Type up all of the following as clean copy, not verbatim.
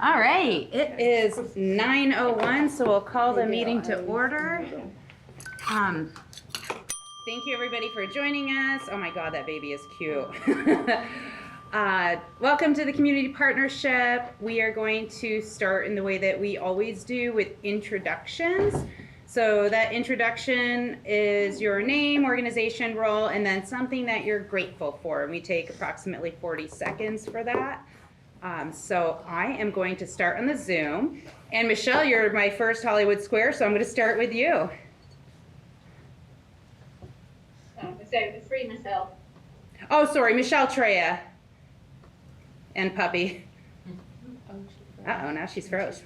All right, it is 9:01, so we'll call the meeting to order. Thank you everybody for joining us. Oh my God, that baby is cute. Welcome to the Community Partnership. We are going to start in the way that we always do with introductions. So that introduction is your name, organization, role, and then something that you're grateful for. And we take approximately 40 seconds for that. So I am going to start on the Zoom. And Michelle, you're my first Hollywood Square, so I'm going to start with you. It's free, Michelle. Oh, sorry, Michelle Treya. And puppy. Uh-oh, now she's froze.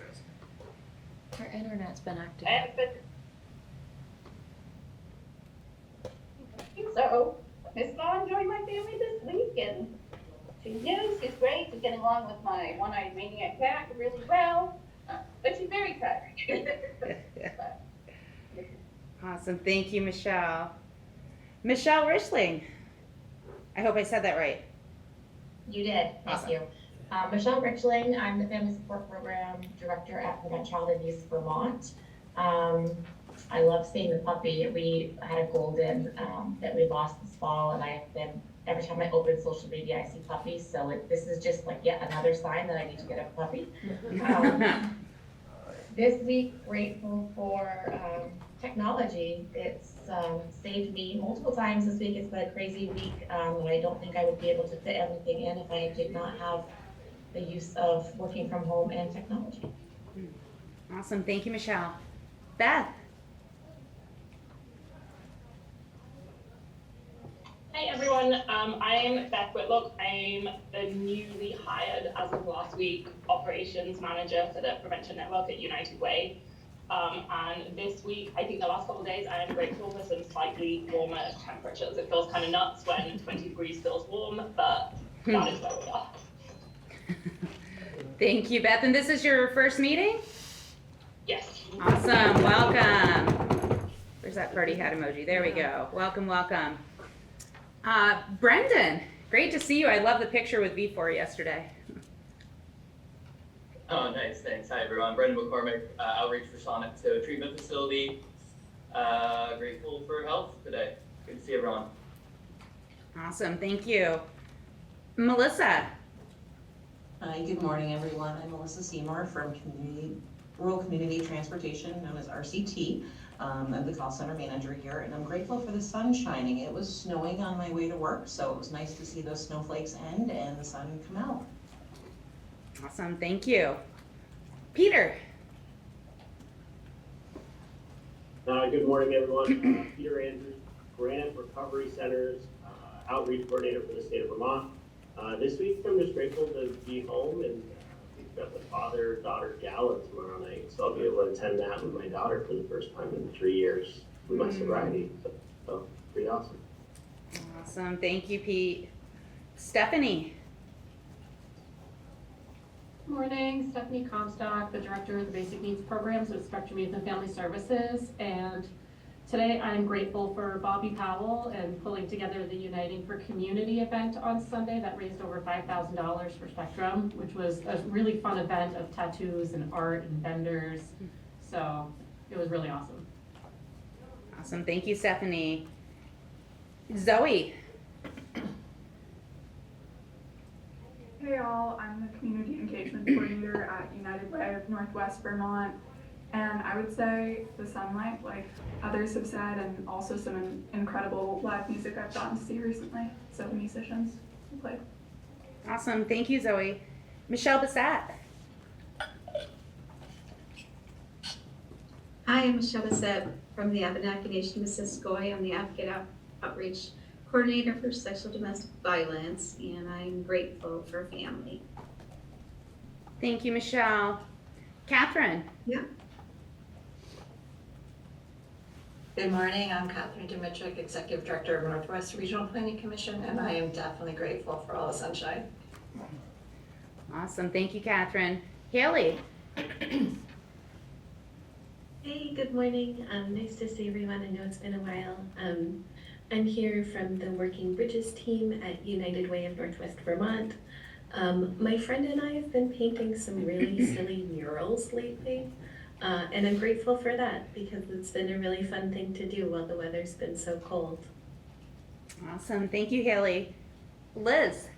Her internet's been active. So, Miss Vaughn joined my family this week, and she's new, she's great, she's getting along with my one-eyed maniac cat really well, but she's very tired. Awesome, thank you, Michelle. Michelle Richling. I hope I said that right. You did, Awesome. thank you. Michelle Richling, I'm the Family Support Program Director at Prevent Child Abuse Vermont. I love seeing the puppy. We had a golden that we lost this fall, and I've been, every time I open social media, I see puppies, so this is just like yet another sign that I need to get a puppy. This week, grateful for technology. It's saved me multiple times this week. It's been a crazy week, and I don't think I would be able to fit everything in if I did not have the use of working from home and technology. Awesome, thank you, Michelle. Beth. Hey everyone, I'm Beth Whitlock. I'm the newly hired, as of last week, operations manager for the prevention network at United Way. And this week, I think the last couple of days, I am grateful for some slightly warmer temperatures. It feels kind of nuts when 20 degrees feels warm, but that is where we are. Thank you, Beth. And this is your first meeting? Yes. Awesome, welcome. Where's that party hat emoji? There we go. Welcome, welcome. Brendan, great to see you. I love the picture with V4 yesterday. Oh, nice, thanks. Hi, everyone. Brendan McCormick, Outreach for Sonic 2 Treatment Facility. Grateful for health today. Good to see everyone. Awesome, thank you. Melissa. Hi, good morning, everyone. I'm Melissa Seymour from Rural Community Transportation, known as RCT. I'm the call center manager here, and I'm grateful for the sun shining. It was snowing on my way to work, so it was nice to see those snowflakes end and the sun come out. Awesome, thank you. Peter. Good morning, everyone. Peter Andrews, Grant Recovery Center's outreach coordinator for the state of Vermont. This week, I'm just grateful to be home, and we've got the father-daughter gala tomorrow night, so I'll be able to attend that with my daughter for the first time in 3 years with my sobriety. So pretty awesome. Awesome, thank you, Pete. Stephanie. Good morning, Stephanie Comstock, the Director of the Basic Needs Programs at Spectrum Youth and Family Services, and today I'm grateful for Bobby Powell and pulling together the Uniting for Community event on Sunday that raised over $5,000 for Spectrum, which was a really fun event of tattoos and art and vendors, so it was really awesome. Awesome, thank you, Stephanie. Zoe. Hey all, I'm the Community Engagement Coordinator at United Way of Northwest Vermont, and I would say the sunlight, like others have said, and also some incredible live music I've gotten to see recently, so the musicians who played. Awesome, thank you, Zoe. Michelle Bassett. Hi, I'm Michelle Bassett from the Abenaki Nation of Missisquoi. I'm the Advocate Outreach Coordinator for Sexual Domestic Violence, and I'm grateful for family. Thank you, Michelle. Catherine. Yeah. Good morning, I'm Catherine Dimitrick, Executive Director of Northwest Regional Planning Commission, and I am definitely grateful for all the sunshine. Awesome, thank you, Catherine. Haley. Hey, good morning. Nice to see everyone. I know it's been a while. I'm here from the Working Bridges team at United Way of Northwest Vermont. My friend and I have been painting some really silly murals lately, and I'm grateful for that because it's been a really fun thing to do while the weather's been so cold. Awesome. Thank you, Haley. Liz.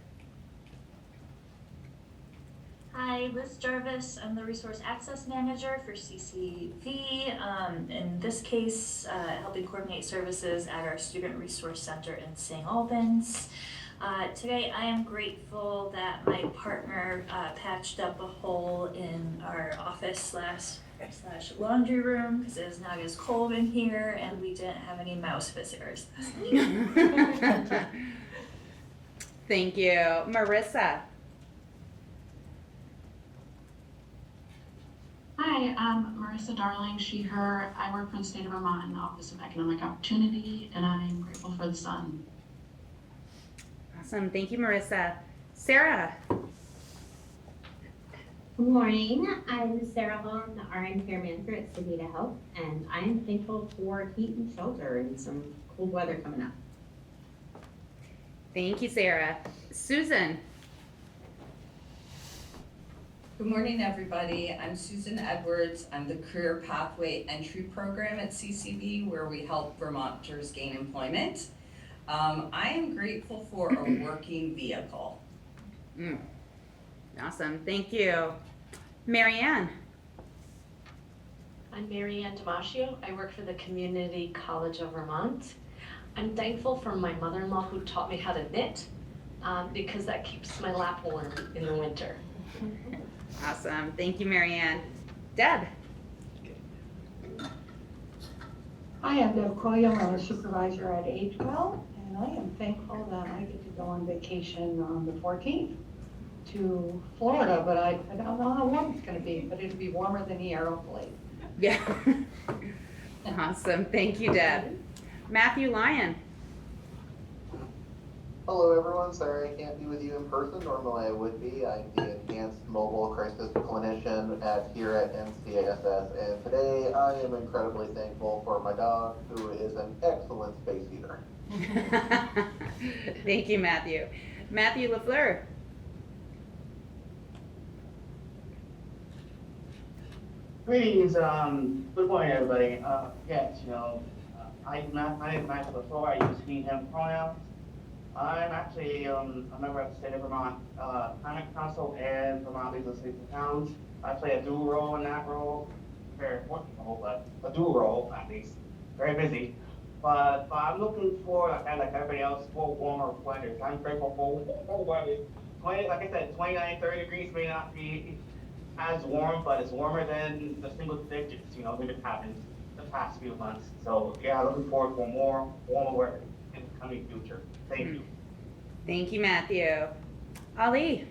Hi, Liz Jarvis. I'm the Resource Access Manager for CCV. In this case, helping coordinate services at our Student Resource Center in St. Albans. Today, I am grateful that my partner patched up a hole in our office slash laundry room because it is not as cold in here and we didn't have any mouse visitors this night. Thank you. Marissa. Hi, I'm Marissa Darling, she, her. I work for the state of Vermont in the Office of Economic Opportunity, and I'm grateful for the sun. Awesome. Thank you, Marissa. Sarah. Good morning. I'm Sarah Hall, the RN Care Manager at Savita Health, and I am thankful for heat and shelter and some cold weather coming up. Thank you, Sarah. Susan. Good morning, everybody. I'm Susan Edwards. I'm the Career Pathway Entry Program at CCV, where we help Vermonters gain employment. I am grateful for a working vehicle. Awesome. Thank you. Marianne. I'm Marianne Damasio. I work for the Community College of Vermont. I'm thankful for my mother-in-law who taught me how to knit because that keeps my lap warm in the winter. Awesome. Thank you, Marianne. Deb. Hi, I'm Deb Coyle. I'm a supervisor at Agewell, and I am thankful that I get to go on vacation on the 14th to Florida, but I don't know how warm it's going to be, but it'll be warmer than here, hopefully. Yeah. Awesome. Thank you, Deb. Matthew Lyon. Hello everyone, sorry I can't be with you in person, normally I would be. I'm the Enhanced Mobile Crisis Clinician here at NCASS, and today I am incredibly thankful for my dog, who is an excellent space eater. Thank you, Matthew. Matthew LaFleur. Greetings, good morning everybody. Yes, I'm Matthew LaFleur, I use he, him pronouns. I'm actually a member of the state of Vermont Climate Council and Vermont League of Cities and Towns. I play a dual role in that role, very important role, but a dual role at least, very busy. But I'm looking for, like everybody else, for warmer weather. I'm grateful for warm weather. Like I said, 29, 30 degrees may not be as warm, but it's warmer than the single digits, when it happens the past few months. So yeah, looking forward for more warmer weather in the coming future. Thank you. Thank you, Matthew. Ali.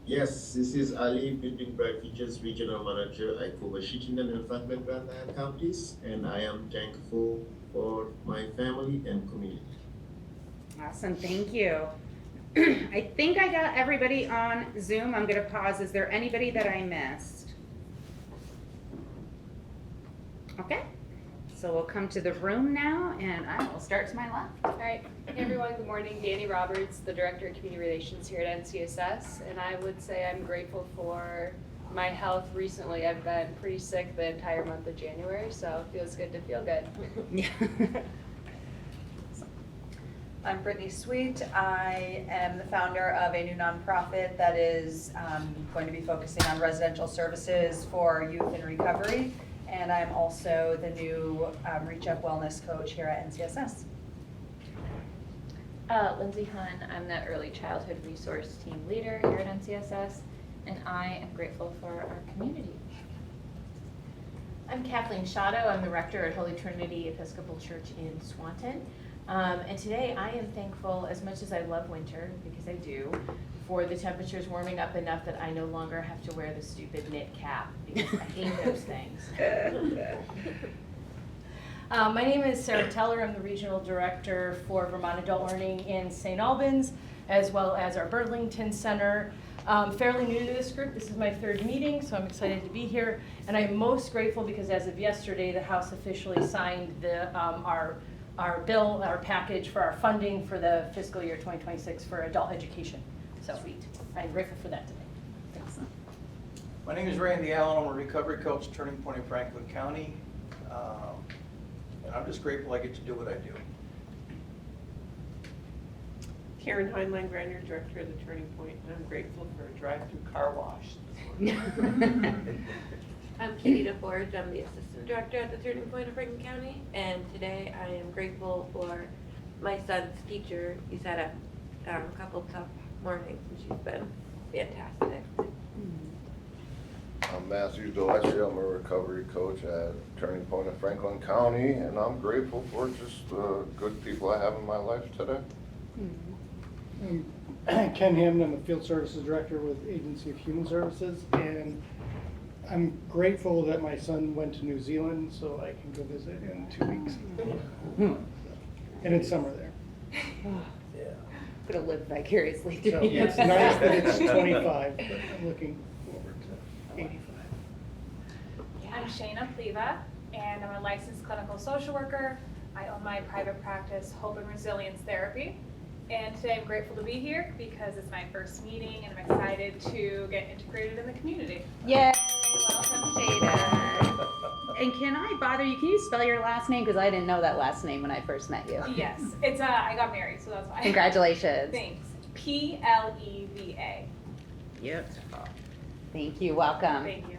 Yes, this is Ali, Building Bright Features Regional Manager. I cover Chittenden and Franklin Grand Island counties, and I am thankful for my family and community. Awesome, thank you. I think I got everybody on Zoom. I'm going to pause. Is there anybody that I missed? Okay. So we'll come to the room now, and I will start to my left. All right, hey everyone, good morning. Danny Roberts, the Director of Community Relations here at NCSS, and I would say I'm grateful for my health recently. I've been pretty sick the entire month of January, so it feels good to feel good. Yeah. I'm Brittany Sweet. I am the founder of a new nonprofit that is going to be focusing on residential services for youth in recovery. And I'm also the new Reach Up Wellness Coach here at NCSS. Lindsay Hun, I'm the Early Childhood Resource Team Leader here at NCSS, and I am grateful for our community. I'm Kathleen Shadow. I'm the Rector at Holy Trinity Episcopal Church in Swanton. And today I am thankful, as much as I love winter, because I do, for the temperatures warming up enough that I no longer have to wear the stupid knit cap, because I hate those things. My name is Sarah Teller. I'm the Regional Director for Vermont Adult Learning in St. Albans, as well as our Burlington Center. Fairly new to this group. This is my third meeting, so I'm excited to be here. And I'm most grateful because as of yesterday, the House officially signed our our bill, our package for our funding for the fiscal year 2026 for adult education. So I'm grateful for that today. Thanks. My name is Randy Allen. I'm a recovery coach, Turning Point in Franklin County. And I'm just grateful I get to do what I do. Karen Heinlein, Grander, Director of the Turning Point, and I'm grateful for a drive-through car wash. I'm Katie DeForge. I'm the Assistant Director at the Turning Point of Franklin County, and today I am grateful for my son's teacher. He's had a couple tough mornings, and she's been fantastic. I'm Matthew Gillespie. I'm a recovery coach at Turning Point of Franklin County, and I'm grateful for just the good people I have in my life today. I'm Ken Hammond. I'm the Field Services Director with Agency of Human Services, and I'm grateful that my son went to New Zealand so I can go visit in 2 weeks. And it's summer there. Yeah. Could have lived vicariously through So you. it's nice that it's 25, but I'm looking forward to 85. I'm Shayna Pleva, and I'm a licensed clinical social worker. I own my private practice, Hope and Resilience Therapy. And today I'm grateful to be here because it's my first meeting and I'm excited to get integrated in the community. Yay! Welcome, Jada. And can I bother you? Can you spell your last name? Because I didn't know that last name when I first met you. Yes, it's I got married, so that's why. Congratulations. Thanks. Pleva. Beautiful. Thank you. Welcome. Thank you.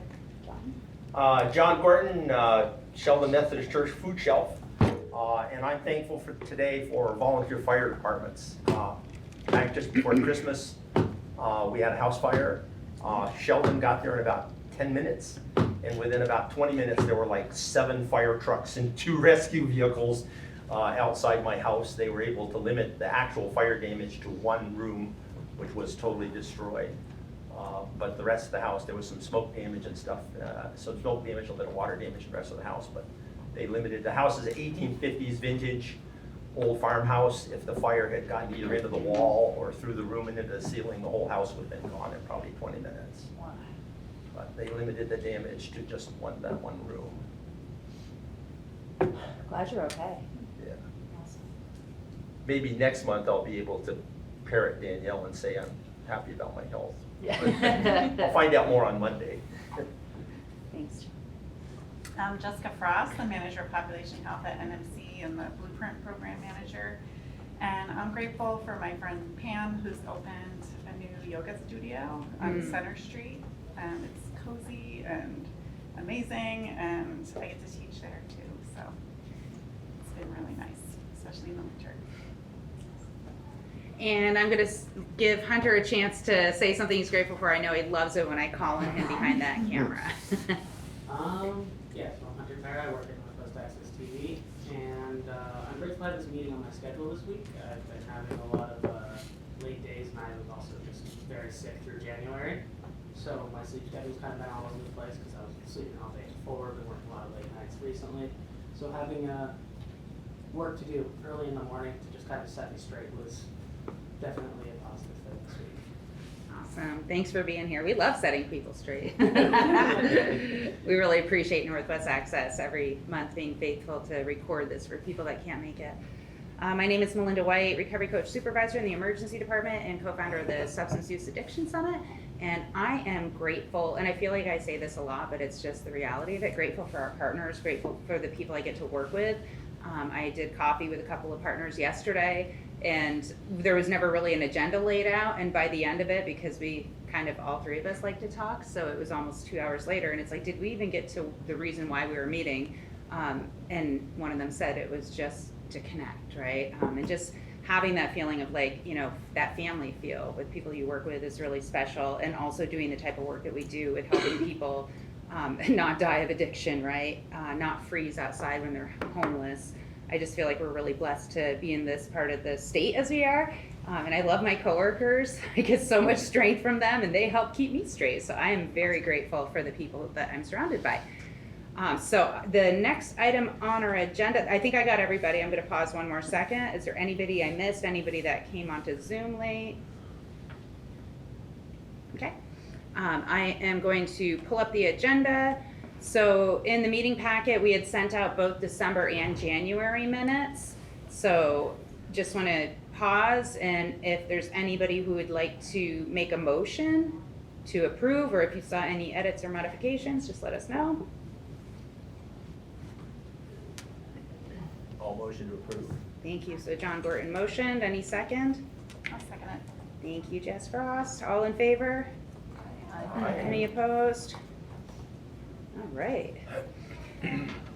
John Gorton, Sheldon Methodist Church Food Shelf, and I'm thankful for today for volunteer fire departments. Back just before Christmas, we had a house fire. Sheldon got there in about 10 minutes, and within about 20 minutes, there were like 7 fire trucks and 2 rescue vehicles outside my house. They were able to limit the actual fire damage to 1 room, which was totally destroyed. But the rest of the house, there was some smoke damage and stuff. Some smoke damage, a little bit of water damage in the rest of the house, but they limited. The house is an 1850s vintage old farmhouse. If the fire had gotten either into the wall or through the room and into the ceiling, the whole house would have been gone in probably 20 minutes. But they limited the damage to just that one room. Glad you're okay. Yeah. Maybe next month I'll be able to parrot Danielle and say I'm happy about my health. Yeah. I'll find out more on Monday. Thanks. I'm Jessica Frost, the Manager of Population Health at NMC and the Blueprint Program Manager. And I'm grateful for my friend Pam, who's opened a new yoga studio on Center Street. And it's cozy and amazing, and I get to teach there too. So it's been really nice, especially in the winter. And I'm going to give Hunter a chance to say something he's grateful for. I know he loves it when I call on him behind that camera. Yeah, so I'm Hunter Tyra. I work at Northwest Access TV, and I'm grateful I had this meeting on my schedule this week. I've been having a lot of late days, and I was also just very sick through January. So my sleep schedule's kind of been all over the place because I was sleeping all day before, been working a lot of late nights recently. So having work to do early in the morning to just kind of set me straight was definitely a positive thing this week. Awesome. Thanks for being here. We love setting people straight. We really appreciate Northwest Access every month being faithful to record this for people that can't make it. My name is Melinda White, Recovery Coach Supervisor in the Emergency Department and co-founder of the Substance Use Addiction Summit. And I am grateful, and I feel like I say this a lot, but it's just the reality of it, grateful for our partners, grateful for the people I get to work with. I did coffee with a couple of partners yesterday, and there was never really an agenda laid out, and by the end of it, because we kind of, all 3 of us like to talk, so it was almost 2 hours later, and it's like, did we even get to the reason why we were meeting? And one of them said it was just to connect, right? And just having that feeling of like, you know, that family feel with people you work with is really special, and also doing the type of work that we do with helping people not die of addiction, right? Not freeze outside when they're homeless. I just feel like we're really blessed to be in this part of the state as we are. And I love my coworkers. I get so much strength from them, and they help keep me straight. So I am very grateful for the people that I'm surrounded by. So the next item on our agenda, I think I got everybody. I'm going to pause one more second. Is there anybody I missed? Anybody that came onto Zoom late? Okay. I am going to pull up the agenda. So in the meeting packet, we had sent out both December and January minutes. So just want to pause, and if there's anybody who would like to make a motion to approve, or if you saw any edits or modifications, just let us know. All motion to approve. Thank you. So John Gorton motioned. Any second? I'll second it. Thank you, Jess Frost. All in favor? Any opposed? All right.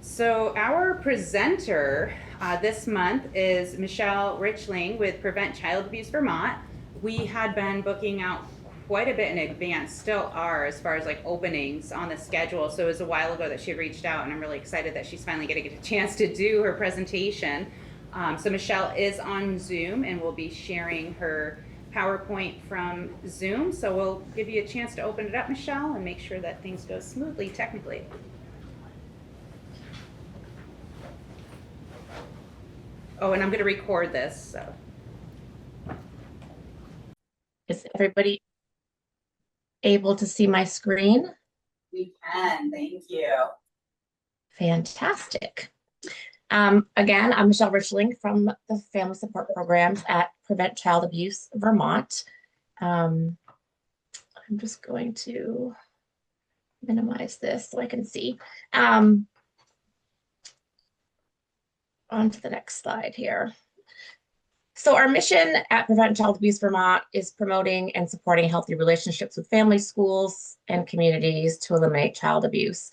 So our presenter this month is Michelle Richling with Prevent Child Abuse Vermont. We had been booking out quite a bit in advance, still are, as far as like openings on the schedule. So it was a while ago that she had reached out, and I'm really excited that she's finally going to get a chance to do her presentation. So Michelle is on Zoom and will be sharing her PowerPoint from Zoom. So we'll give you a chance to open it up, Michelle, and make sure that things go smoothly technically. Oh, and I'm going to record this, so. Is everybody able to see my screen? We can, thank you. Fantastic. Again, I'm Michelle Richling from the Family Support Programs at Prevent Child Abuse Vermont. I'm just going to minimize this so I can see. On to the next slide here. So our mission at Prevent Child Abuse Vermont is promoting and supporting healthy relationships with families, schools, and communities to eliminate child abuse.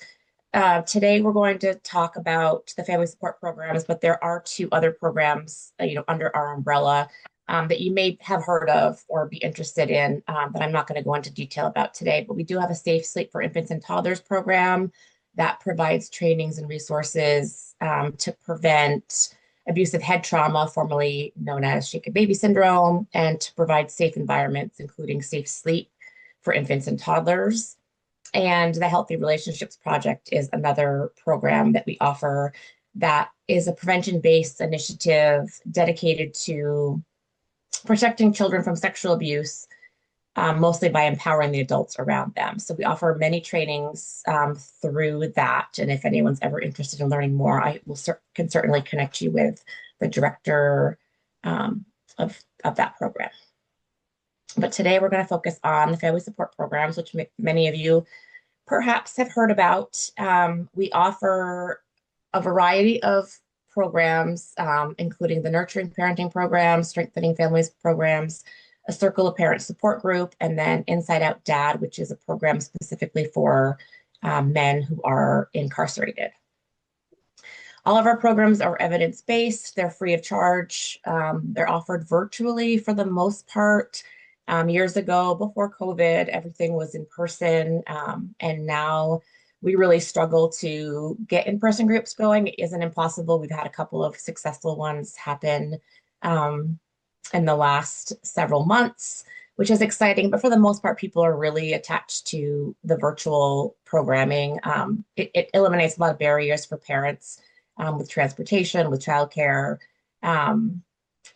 Today, we're going to talk about the family support programs, but there are two other programs, under our umbrella that you may have heard of or be interested in, that I'm not going to go into detail about today. But we do have a Safe Sleep for Infants and Toddlers program that provides trainings and resources to prevent abusive head trauma, formerly known as shaken baby syndrome, and to provide safe environments, including safe sleep for infants and toddlers. And the Healthy Relationships Project is another program that we offer that is a prevention-based initiative dedicated to protecting children from sexual abuse, mostly by empowering the adults around them. So we offer many trainings through that. And if anyone's ever interested in learning more, I can certainly connect you with the director of that program. But today we're going to focus on the family support programs, which many of you perhaps have heard about. We offer a variety of programs, including the Nurturing Parenting Program, Strengthening Families programs, a Circle of Parent Support Group, and then Inside Out Dad, which is a program specifically for men who are incarcerated. All of our programs are evidence-based. They're free of charge. They're offered virtually for the most part. Years ago, before COVID, everything was in person, and now we really struggle to get in-person groups going. It isn't impossible. We've had a couple of successful ones happen in the last several months, which is exciting. But for the most part, people are really attached to the virtual programming. It eliminates a lot of barriers for parents with transportation, with childcare.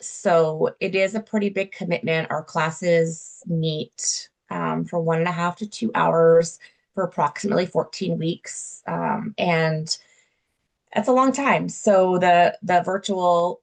So it is a pretty big commitment. Our classes meet for 1.5 to 2 hours for approximately 14 weeks. And that's a long time. So the virtual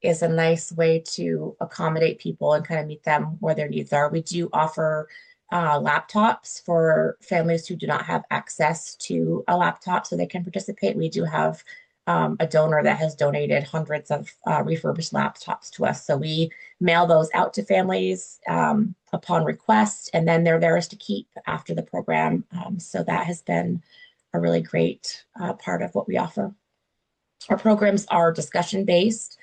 is a nice way to accommodate people and kind of meet them where their needs are. We do offer laptops for families who do not have access to a laptop so they can participate. We do have a donor that has donated hundreds of refurbished laptops to us. So we mail those out to families upon request, and then they're theirs to keep after the program. So that has been a really great part of what we offer. Our programs are discussion-based.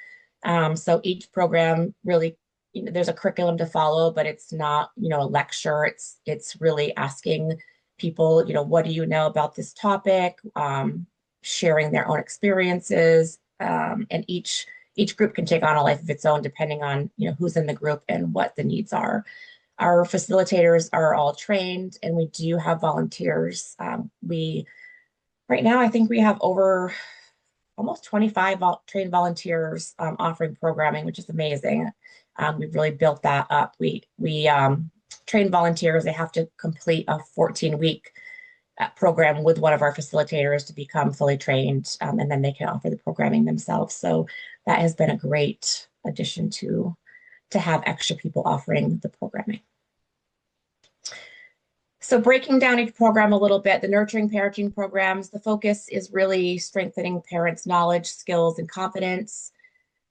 So each program really, there's a curriculum to follow, but it's not, a lecture. It's really asking people, what do you know about this topic? Sharing their own experiences, and each group can take on a life of its own depending on who's in the group and what the needs are. Our facilitators are all trained, and we do have volunteers. Right now I think we have over almost 25 trained volunteers offering programming, which is amazing. We've really built that up. We train volunteers. They have to complete a 14-week program with one of our facilitators to become fully trained, and then they can offer the programming themselves. So that has been a great addition to have extra people offering the programming. So breaking down each program a little bit, the nurturing parenting programs, the focus is really strengthening parents' knowledge, skills, and confidence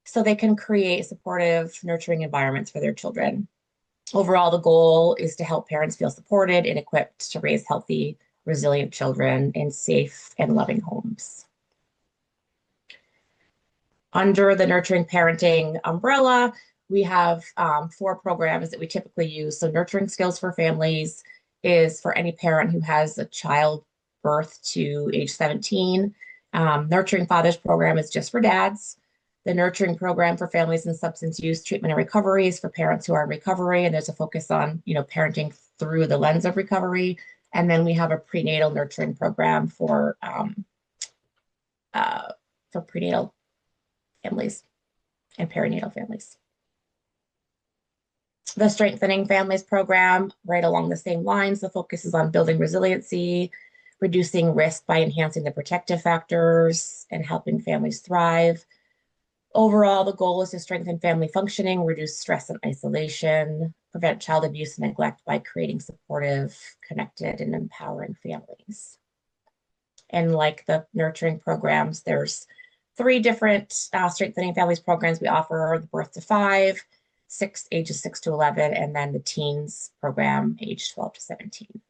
so they can create supportive, nurturing environments for their children. Overall, the goal is to help parents feel supported and equipped to raise healthy, resilient children in safe and loving homes. Under the nurturing parenting umbrella, we have 4 programs that we typically use. So nurturing skills for families is for any parent who has a child birth to age 17. Nurturing fathers program is just for dads. The nurturing program for families in substance use treatment and recovery is for parents who are in recovery, and there's a focus on, parenting through the lens of recovery. And then we have a prenatal nurturing program for prenatal families and perinatal families. The Strengthening Families program, right along the same lines, the focus is on building resiliency, reducing risk by enhancing the protective factors, and helping families thrive. Overall, the goal is to strengthen family functioning, reduce stress and isolation, prevent child abuse and neglect by creating supportive, connected, and empowering families. And like the nurturing programs, there's 3 different Strengthening Families programs we offer: the birth to 5, ages 6 to 11, and then the teens program, age 12 to 17.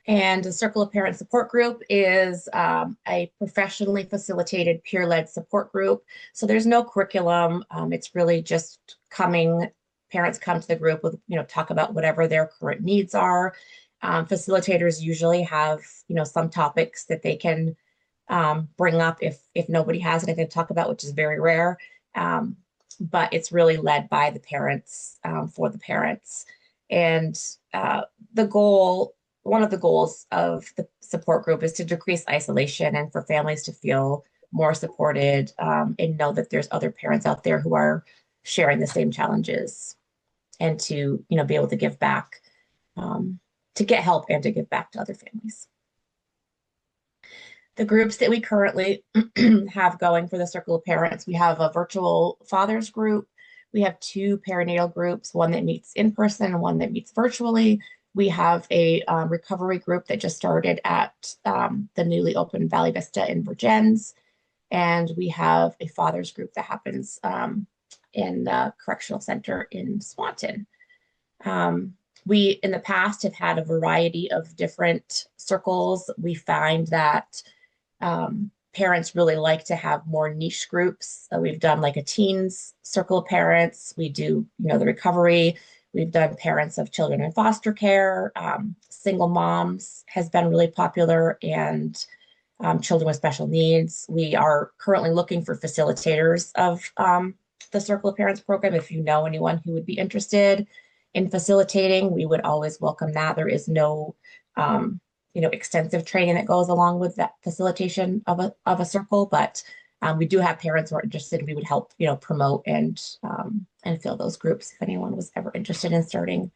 And the Circle of Parents Support Group is a professionally facilitated peer-led support group. So there's no curriculum. It's really just parents come to the group with, talk about whatever their current needs are. Facilitators usually have, some topics that they can bring up if nobody has anything to talk about, which is very rare. But it's really led by the parents, for the parents. And one of the goals of the support group is to decrease isolation and for families to feel more supported, and know that there's other parents out there who are sharing the same challenges, and to, be able to give back, to get help and to give back to other families. The groups that we currently have going for the Circle of Parents, we have a virtual fathers group. We have 2 perinatal groups, one that meets in person and one that meets virtually. We have a recovery group that just started at the newly opened Valley Vista in Virgins. And we have a fathers group that happens in the Correctional Center in Swanton. We, in the past, have had a variety of different circles. We find that parents really like to have more niche groups. We've done like a teens circle of parents. We do, the recovery. We've done parents of children in foster care. Single moms has been really popular, and children with special needs. We are currently looking for facilitators of the Circle of Parents program. If you know anyone who would be interested in facilitating, we would always welcome that. There is no extensive training that goes along with that facilitation of a circle, but we do have parents who are interested. We would help, promote and fill those groups if anyone was ever interested in starting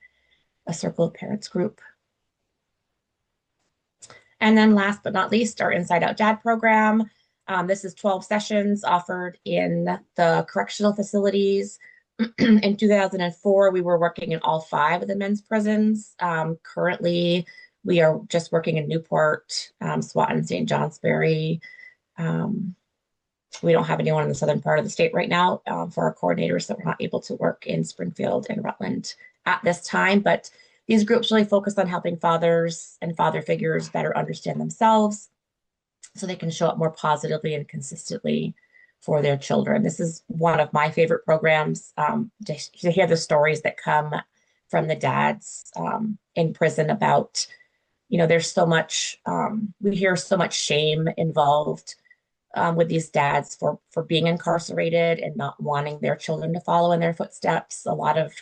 a Circle of Parents group. And then last but not least, our Inside Out Dad program. This is 12 sessions offered in the correctional facilities. In 2004, we were working in all 5 of the men's prisons. Currently, we are just working in Newport, Swanton, St. Johnsbury. We don't have anyone in the southern part of the state right now for our coordinators, so we're not able to work in Springfield and Rutland at this time. But these groups really focus on helping fathers and father figures better understand themselves so they can show up more positively and consistently for their children. This is one of my favorite programs, to hear the stories that come from the dads in prison about, there's so much, we hear so much shame involved with these dads for being incarcerated and not wanting their children to follow in their footsteps. A lot of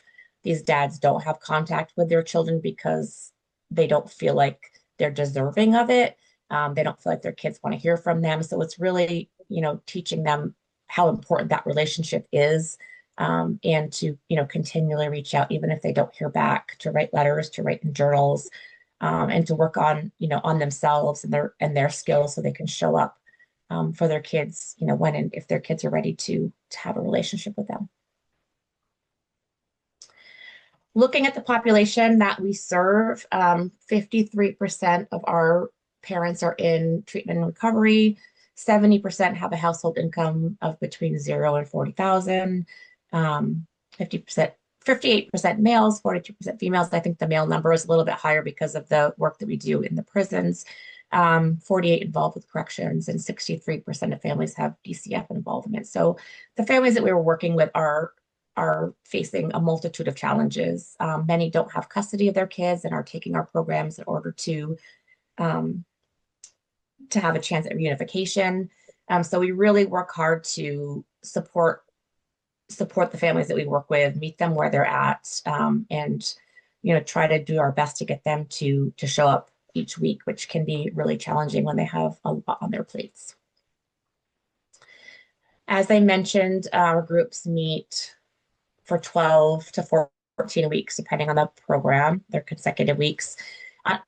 these dads don't have contact with their children because they don't feel like they're deserving of it. They don't feel like their kids want to hear from them. So it's really, teaching them how important that relationship is and to, continually reach out, even if they don't hear back, to write letters, to write in journals, and to work on, on themselves and their skills so they can show up for their kids, when and if their kids are ready to have a relationship with them. Looking at the population that we serve, 53% of our parents are in treatment and recovery. 70% have a household income of between 0 and 40,000. 50%, 58% males, 42% females. I think the male number is a little bit higher because of the work that we do in the prisons. 48 involved with corrections, and 63% of families have DCF involvement. So the families that we were working with are facing a multitude of challenges. Many don't have custody of their kids and are taking our programs in order to have a chance at reunification. So we really work hard to support the families that we work with, meet them where they're at, and try to do our best to get them to show up each week, which can be really challenging when they have a lot on their plates. As I mentioned, our groups meet for 12 to 14 weeks, depending on the program, their consecutive weeks.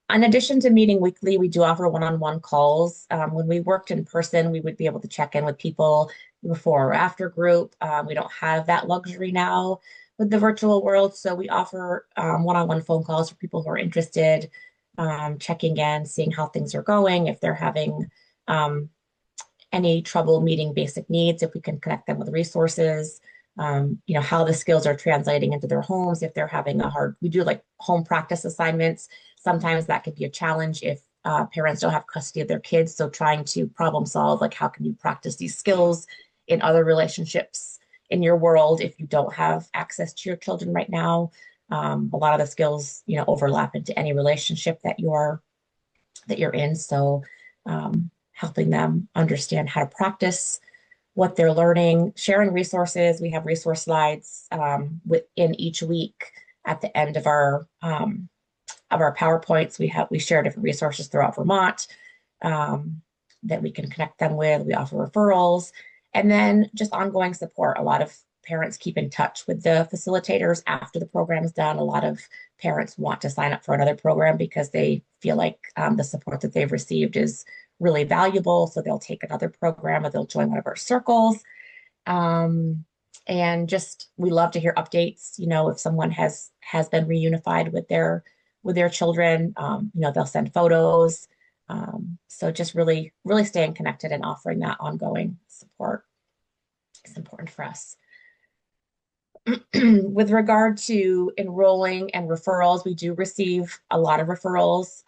In addition to meeting weekly, we do offer one-on-one calls. When we worked in person, we would be able to check in with people before or after group. We don't have that luxury now with the virtual world, so we offer one-on-one phone calls for people who are interested, checking in, seeing how things are going, if they're having any trouble meeting basic needs, if we can connect them with resources, how the skills are translating into their homes, if they're having we do like home practice assignments. Sometimes that can be a challenge if parents don't have custody of their kids. So trying to problem solve, like how can you practice these skills in other relationships in your world if you don't have access to your children right now. A lot of the skills, overlap into any relationship that you're in. So helping them understand how to practice what they're learning, sharing resources. We have resource slides within each week at the end of our PowerPoints. We share different resources throughout Vermont that we can connect them with. We offer referrals, and then just ongoing support. A lot of parents keep in touch with the facilitators after the program is done. A lot of parents want to sign up for another program because they feel like the support that they've received is really valuable. So they'll take another program or they'll join one of our circles. And just, we love to hear updates. If someone has been reunified with their children, they'll send photos. So just really, really staying connected and offering that ongoing support is important for us. With regard to enrolling and referrals, we do receive a lot of referrals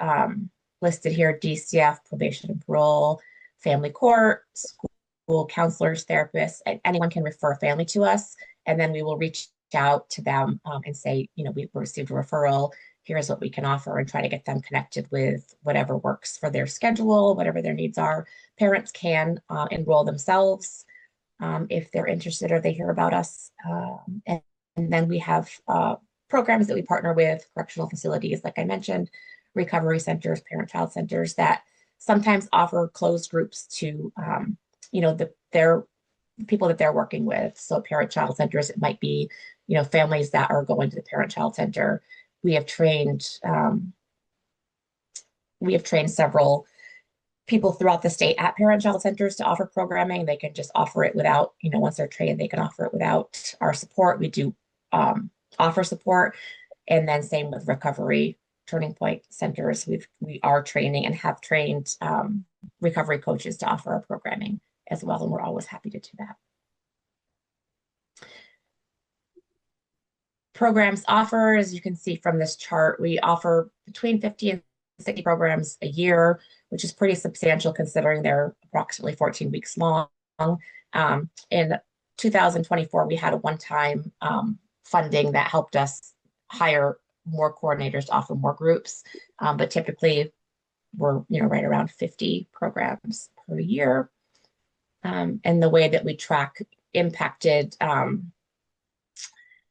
listed here: DCF, probation and parole, family court, school counselors, therapists, and anyone can refer a family to us. And then we will reach out to them and say, we've received a referral. Here's what we can offer, and try to get them connected with whatever works for their schedule, whatever their needs are. Parents can enroll themselves if they're interested or they hear about us. And then we have programs that we partner with, correctional facilities, like I mentioned, recovery centers, parent-child centers that sometimes offer closed groups to, their people that they're working with. So parent-child centers, it might be, families that are going to the parent-child center. We have trained several people throughout the state at parent-child centers to offer programming. They can just offer it without, once they're trained, they can offer it without our support. We do offer support. And then same with recovery Turning Point centers. We are training and have trained recovery coaches to offer our programming as well. And we're always happy to do that. Programs offered, as you can see from this chart, we offer between 50 and 60 programs a year, which is pretty substantial considering they're approximately 14 weeks long. In 2024, we had a one-time funding that helped us hire more coordinators to offer more groups, but typically we're right around 50 programs per year. And the way that we track impacted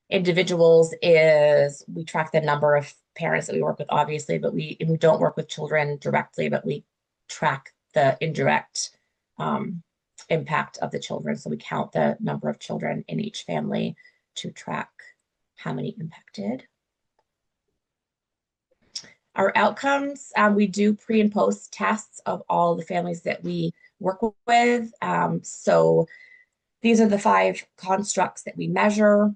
individuals is we track the number of parents that we work with, obviously, but we don't work with children directly, but we track the indirect impact of the children. So we count the number of children in each family to track how many impacted. Our outcomes, we do pre and post tests of all the families that we work with. So these are the 5 constructs that we measure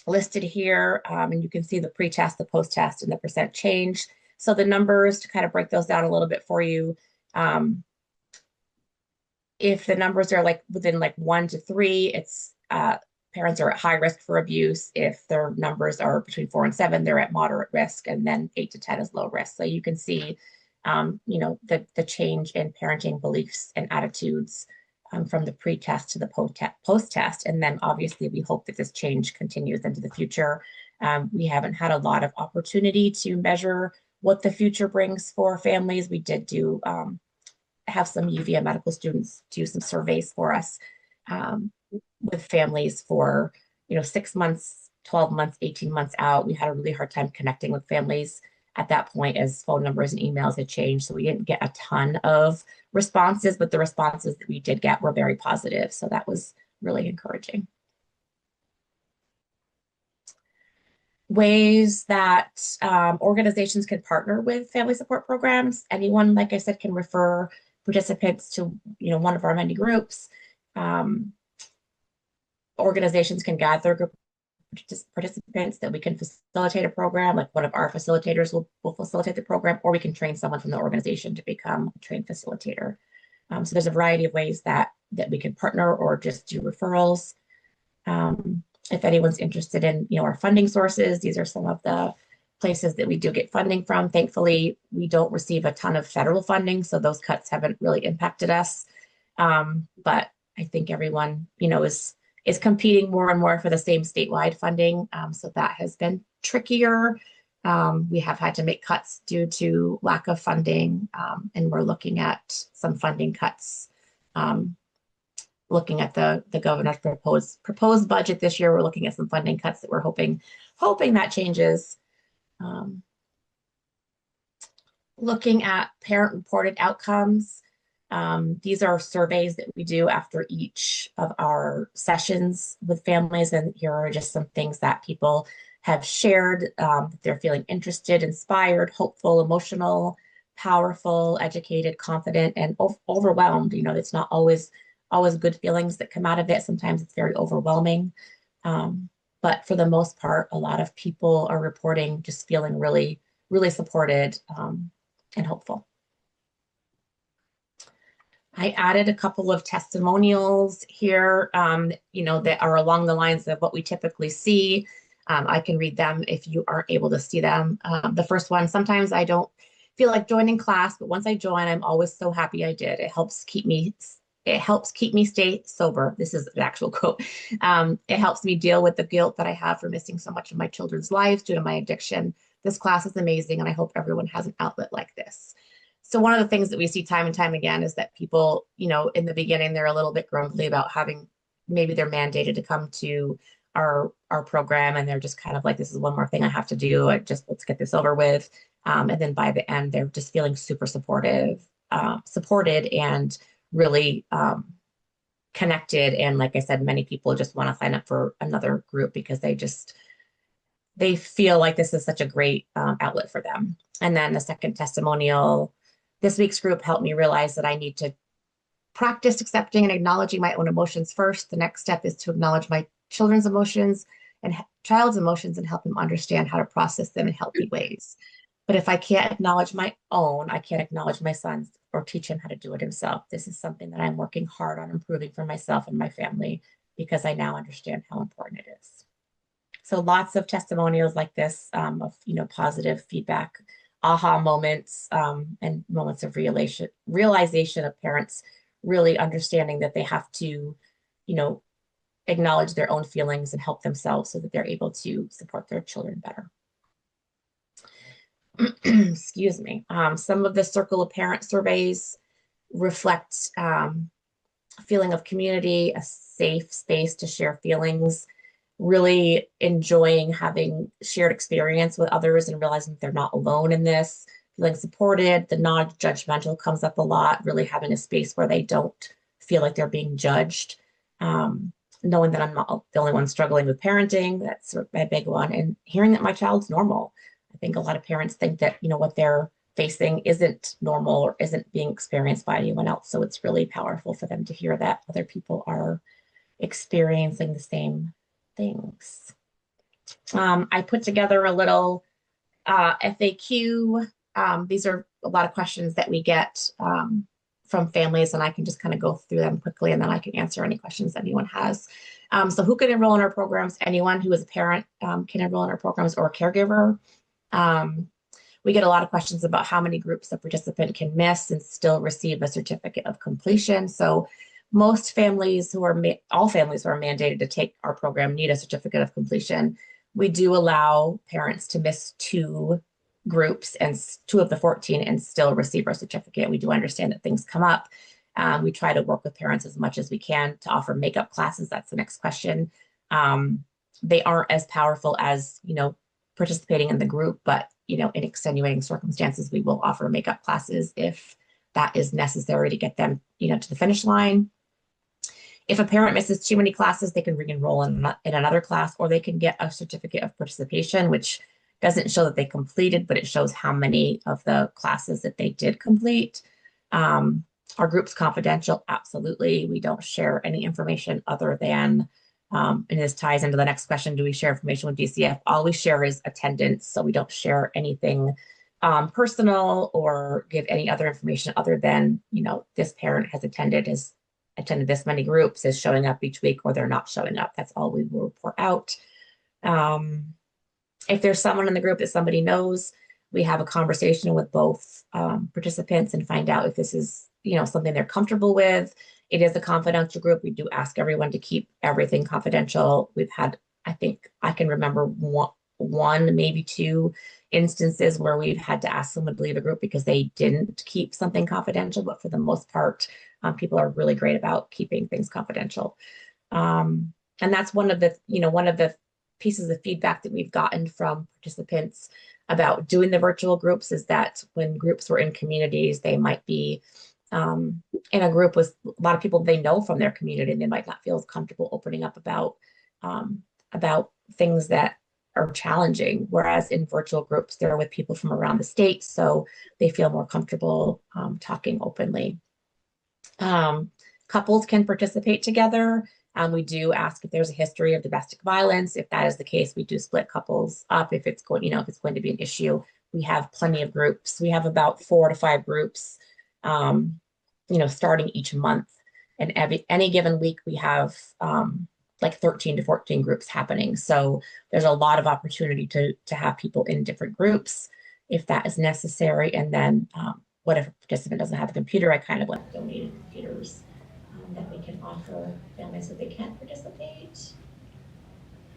listed here. And you can see the pre-test, the post-test, and the percent change. So the numbers, to kind of break those down a little bit for you, if the numbers are like within like 1 to 3, it's parents are at high risk for abuse. If their numbers are between 4 and 7, they're at moderate risk, and then 8 to 10 is low risk. So you can see, the change in parenting beliefs and attitudes from the pre-test to the post-test. And then obviously we hope that this change continues into the future. We haven't had a lot of opportunity to measure what the future brings for families. We did do have some UVM medical students do some surveys for us with families for 6 months, 12 months, 18 months out. We had a really hard time connecting with families at that point as phone numbers and emails had changed. So we didn't get a ton of responses, but the responses that we did get were very positive. So that was really encouraging. Ways that organizations can partner with family support programs. Anyone, like I said, can refer participants to one of our many groups. Organizations can gather group participants that we can facilitate a program, like one of our facilitators will facilitate the program, or we can train someone from the organization to become a trained facilitator. So there's a variety of ways that we can partner or just do referrals. If anyone's interested in our funding sources, these are some of the places that we do get funding from. Thankfully, we don't receive a ton of federal funding, so those cuts haven't really impacted us. But I think everyone is competing more and more for the same statewide funding. So that has been trickier. We have had to make cuts due to lack of funding, and we're looking at some funding cuts. Looking at the governor's proposed budget this year, we're looking at some funding cuts that we're hoping that changes. Looking at parent-reported outcomes. These are surveys that we do after each of our sessions with families, and here are just some things that people have shared. They're feeling interested, inspired, hopeful, emotional, powerful, educated, confident, and overwhelmed. It's not always good feelings that come out of it. Sometimes it's very overwhelming. But for the most part, a lot of people are reporting just feeling really, really supported and hopeful. I added a couple of testimonials here, that are along the lines of what we typically see. I can read them if you aren't able to see them. The first one, sometimes I don't feel like joining class, but once I join, I'm always so happy I did. It helps keep me stay sober. This is an actual quote. It helps me deal with the guilt that I have for missing so much of my children's lives due to my addiction. This class is amazing, and I hope everyone has an outlet like this. So one of the things that we see time and time again is that people, in the beginning, they're a little bit grumbly about maybe they're mandated to come to our program, and they're just kind of like, this is one more thing I have to do. Let's get this over with. And then by the end, they're just feeling super supported and really connected. And like I said, many people just want to sign up for another group because they feel like this is such a great outlet for them. And then the second testimonial, this week's group helped me realize that I need to practice accepting and acknowledging my own emotions first. The next step is to acknowledge my children's emotions and child's emotions and help them understand how to process them in healthy ways. But if I can't acknowledge my own, I can't acknowledge my son's or teach him how to do it himself. This is something that I'm working hard on improving for myself and my family because I now understand how important it is. So lots of testimonials like this of positive feedback, aha moments, and moments of realization of parents really understanding that they have to, acknowledge their own feelings and help themselves so that they're able to support their children better. Excuse me. Some of the Circle of Parent surveys reflect a feeling of community, a safe space to share feelings, really enjoying having shared experience with others and realizing that they're not alone in this, feeling supported. The non-judgmental comes up a lot, really having a space where they don't feel like they're being judged. knowing that I'm not the only one struggling with parenting, that's a big one, and hearing that my child's normal. I think a lot of parents think that, what they're facing isn't normal or isn't being experienced by anyone else. So it's really powerful for them to hear that other people are experiencing the same things. I put together a little FAQ. These are a lot of questions that we get from families, and I can just kind of go through them quickly, and then I can answer any questions that anyone has. So who can enroll in our programs? Anyone who is a parent can enroll in our programs, or a caregiver. We get a lot of questions about how many groups a participant can miss and still receive a certificate of completion. So most families all families who are mandated to take our program need a certificate of completion. We do allow parents to miss 2 groups and 2 of the 14 and still receive our certificate. We do understand that things come up. We try to work with parents as much as we can to offer makeup classes. That's the next question. They aren't as powerful as, participating in the group, but, in extenuating circumstances, we will offer makeup classes if that is necessary to get them, to the finish line. If a parent misses too many classes, they can re-enroll in another class, or they can get a certificate of participation, which doesn't show that they completed, but it shows how many of the classes that they did complete. Our group's confidential, absolutely. We don't share any information other than, and this ties into the next question, do we share information with DCF? All we share is attendance, so we don't share anything personal or give any other information other than, this parent has attended this many groups, is showing up each week, or they're not showing up. That's all we will report out. If there's someone in the group that somebody knows, we have a conversation with both participants and find out if this is, something they're comfortable with. It is a confidential group. We do ask everyone to keep everything confidential. We've had, I think I can remember one, maybe 2 instances where we've had to ask someone to leave a group because they didn't keep something confidential, but for the most part, people are really great about keeping things confidential. And that's one of the pieces of feedback that we've gotten from participants about doing the virtual groups, is that when groups were in communities, they might be in a group with a lot of people they know from their community, and they might not feel as comfortable opening up about things that are challenging. Whereas in virtual groups, they're with people from around the state, so they feel more comfortable talking openly. Couples can participate together. We do ask if there's a history of domestic violence. If that is the case, we do split couples up. If it's going to be an issue, we have plenty of groups. We have about 4 to 5 groups, starting each month. And any given week, we have like 13 to 14 groups happening. So there's a lot of opportunity to have people in different groups if that is necessary. And then what if a participant doesn't have a computer? I kind of like donated computers that we can offer families so they can participate.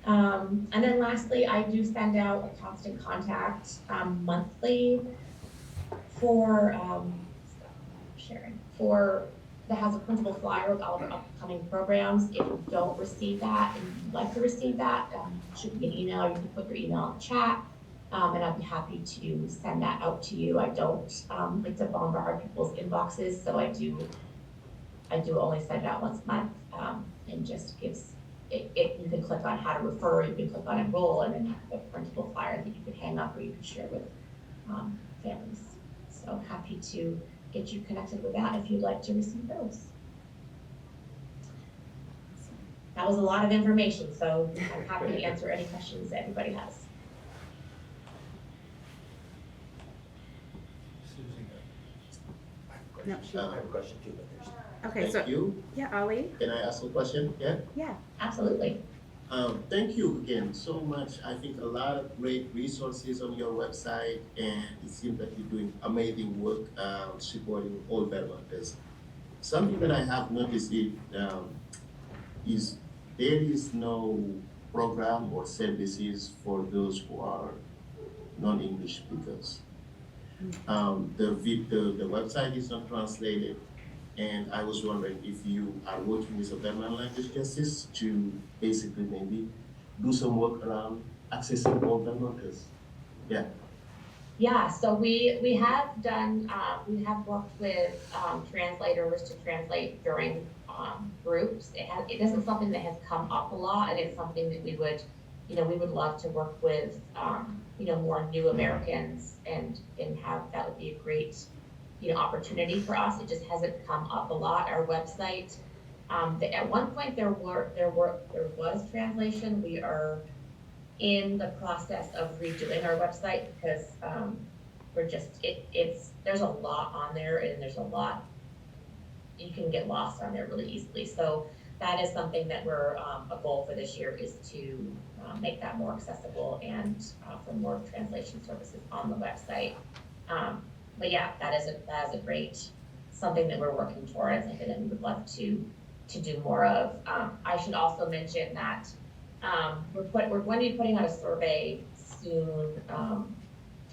And then lastly, I do send out a constant contact monthly for that has a printable flyer with all of our upcoming programs. If you don't receive that and you'd like to receive that, shoot me an email, or you can put your email in the chat, and I'd be happy to send that out to you. I don't like to bombard people's inboxes, so I do only send it out once a month, and just gives it. You can click on how to refer, you can click on enroll, and then you have a printable flyer that you can hang up or you can share with families. So happy to get you connected with that if you'd like to receive those. That was a lot of information, so I'm happy to answer any questions that anybody has. No, I have a question too, but there's. Okay, Thank you. Yeah, Ali? Can I ask a question? Yeah? Yeah. Absolutely. Thank you again so much. I think a lot of great resources on your website, and it seems that you're doing amazing work supporting all Vermonters. Something that I have noticed is there is no program or services for those who are non-English speakers. The website is not translated, and I was wondering if you are working with the Vermont Language Justice to basically maybe do some work around accessing all Vermonters. Yeah. Yeah, so we have done, we have worked with translators to translate during groups. It isn't something that has come up a lot, and it's something that we would, we would love to work with, more new Americans and have, that would be a great, opportunity for us. It just hasn't come up a lot. Our website, at one point there was translation. We are in the process of redoing our website because we're just there's a lot on there, and there's a lot you can get lost on there really easily. So that is something that we're a goal for this year, is to make that more accessible and for more translation services on the website. But yeah, that is a great something that we're working towards, and that we would love to do more of. I should also mention that we're going to be putting out a survey soon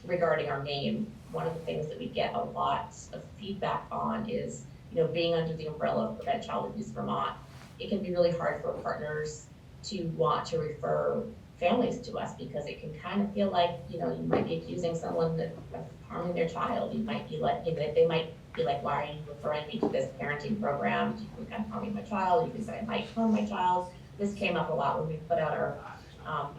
regarding our name. One of the things that we get a lot of feedback on is, being under the umbrella of Prevent Child Abuse Vermont, it can be really hard for partners to want to refer families to us, because it can kind of feel like, you might be accusing someone of harming their child. You might be like, they might be like, why are you referring me to this parenting program? Do you think I'm harming my child? Do you think that I might harm my child? This came up a lot when we put out our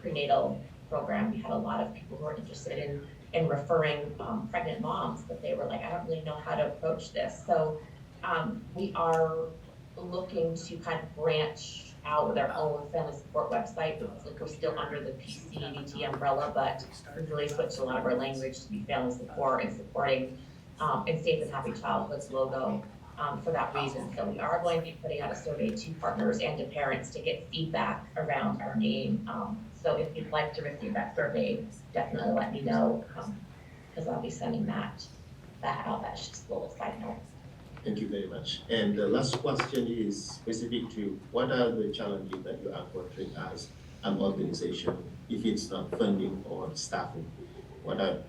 prenatal program. We had a lot of people who were interested in referring pregnant moms, but they were like, I don't really know how to approach this. So we are looking to kind of branch out with our own family support website. We're still under the PCDT umbrella, but we've really switched a lot of our language to be family support and supporting and Safe and Happy Childhood's logo for that reason. So we are going to be putting out a survey to partners and to parents to get feedback around our name. So if you'd like to receive that survey, definitely let me know, because I'll be sending that out. That's just a little side note. Thank you very much. And the last question is specific to what are the challenges that you are encountering as an organization, if it's not funding or staffing? What are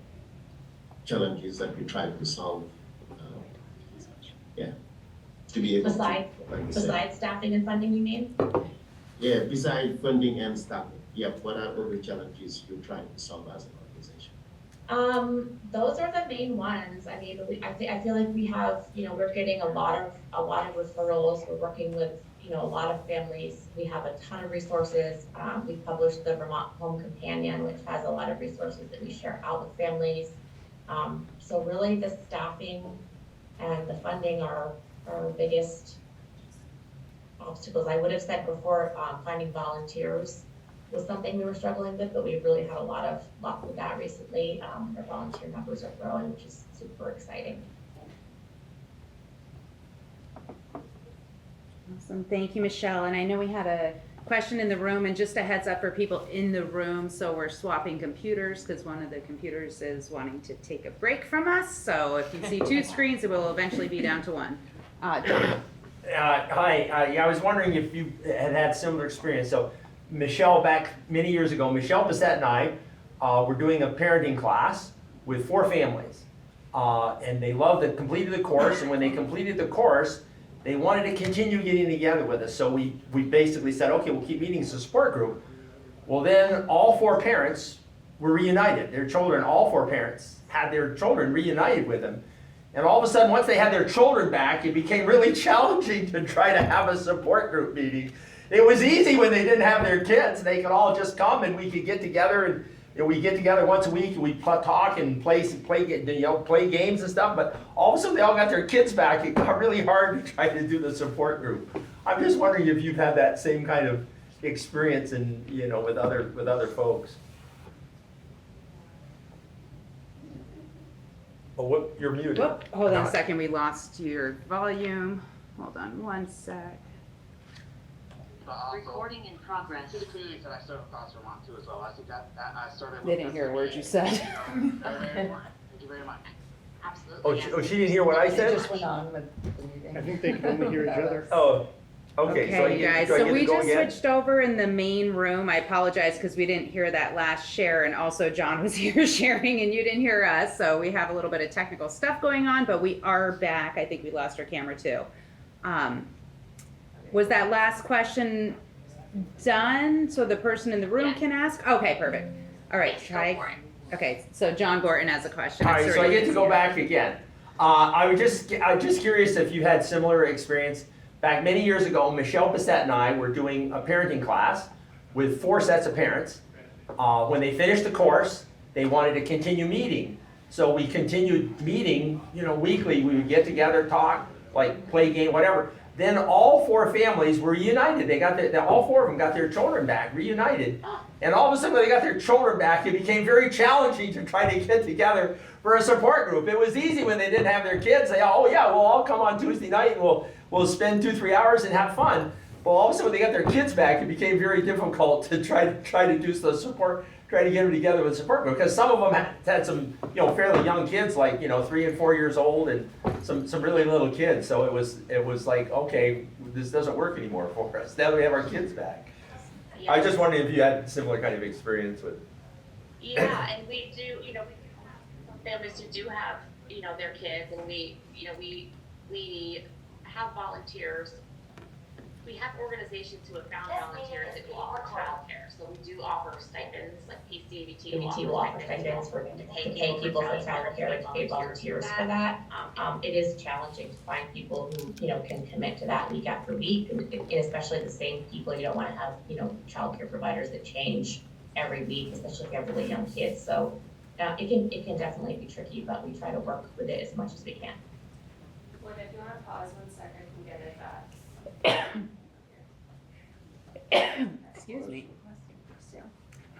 challenges that you try to solve? To be able besides staffing and funding, you mean? Yeah, besides funding and staffing. Yeah, what are other challenges you're trying to solve as an organization? Those are the main ones. I mean, I feel like we have, we're getting a lot of referrals. We're working with, a lot of families. We have a ton of resources. We published the Vermont Home Companion, which has a lot of resources that we share out with families. So really the staffing and the funding are our biggest obstacles. I would have said before, finding volunteers was something we were struggling with, but we've really had a lot of luck with that recently. Our volunteer numbers are growing, which is super exciting. Awesome, thank you, Michelle. And I know we had a question in the room, and just a heads up for people in the room, so we're swapping computers because one of the computers is wanting to take a break from us. So if you see two screens, it will eventually be down to one. John. Hi, I was wondering if you had similar experience. So Michelle, back many years ago, Michelle Bissett and I were doing a parenting class with 4 families. And they completed the course, and when they completed the course, they wanted to continue getting together with us. So we basically said, okay, we'll keep meeting as a support group. Well, then all 4 parents were reunited. Their children, all 4 parents had their children reunited with them. And all of a sudden, once they had their children back, it became really challenging to try to have a support group meeting. It was easy when they didn't have their kids. They could all just come and we could get together, and we get together once a week and we talk and play games and stuff. But all of a sudden, they all got their kids back. It got really hard to try to do the support group. I'm just wondering if you've had that same kind of experience with other folks. Oh, you're muted. Whoop, hold on a second, we lost your volume. Hold on one sec. Recording in progress. To the communities that I serve across Vermont too as well. I think that I started. They didn't hear a word you said. Thank you very much. Absolutely. Oh, she didn't hear what I said? Just went on with the meeting. I think they can only hear each other. Oh, okay. Okay, guys, so we just switched over in the main room. I apologize because we didn't hear that last share, and also John was here sharing and you didn't hear us, so we have a little bit of technical stuff going on, but we are back. I think we lost our camera too. Was that last question done so the person in the room can ask? Okay, perfect. All right, try. Okay, so John Gorton has a question. All right, so I get to go Yeah. back again. I'm just curious if you had similar experience. Back many years ago, Michelle Bissett and I were doing a parenting class with 4 sets of parents. When they finished the course, they wanted to continue meeting. So we continued meeting, weekly. We would get together, talk, like play game, whatever. Then all 4 families were reunited. All 4 of them got their children back, reunited. And all of a sudden, when they got their children back, it became very challenging to try to get together for a support group. It was easy when they didn't have their kids. They, oh yeah, we'll all come on Tuesday night and we'll spend 2-3 hours and have fun. Well, all of a sudden, when they got their kids back, it became very difficult to try to do the support, try to get them together with a support group, because some of them had some, fairly young kids, like 3 and 4 years old, and some really little kids. So it was like, okay, this doesn't work anymore for us. Now that we have our kids back. I was just wondering if you had similar kind of experience with. Yeah, and we do, we have families who do have, their kids, and we have volunteers. We have organizations who have found volunteers that do offer childcare. So we do offer stipends, like PCABT will offer stipends to pay people for childcare, to pay volunteers for that. It is challenging to find people who, can commit to that week after week, and especially the same people. You don't want to have, childcare providers that change every week, especially if you have really young kids. So it can definitely be tricky, but we try to work with it as much as we can. Well, if you want to pause 1 second, I can get it back. Excuse me.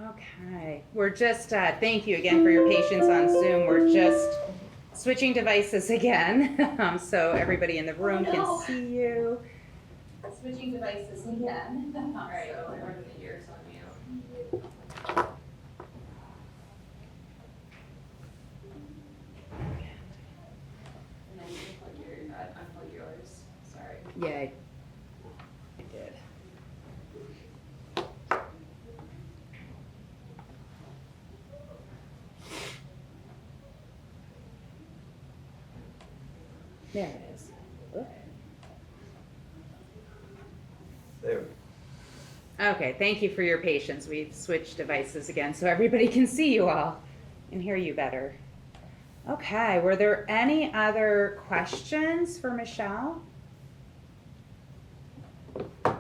Okay, we're just, thank you again for your patience on Zoom. We're just switching devices again, so everybody in the room can see you. Switching devices again. All right, so what are the ears on you? And then you can unplug yours. Sorry. Yeah, I did. There it is. Oop. There. Okay, thank you for your patience. We've switched devices again so everybody can see you all and hear you better. Okay, were there any other questions for Michelle? All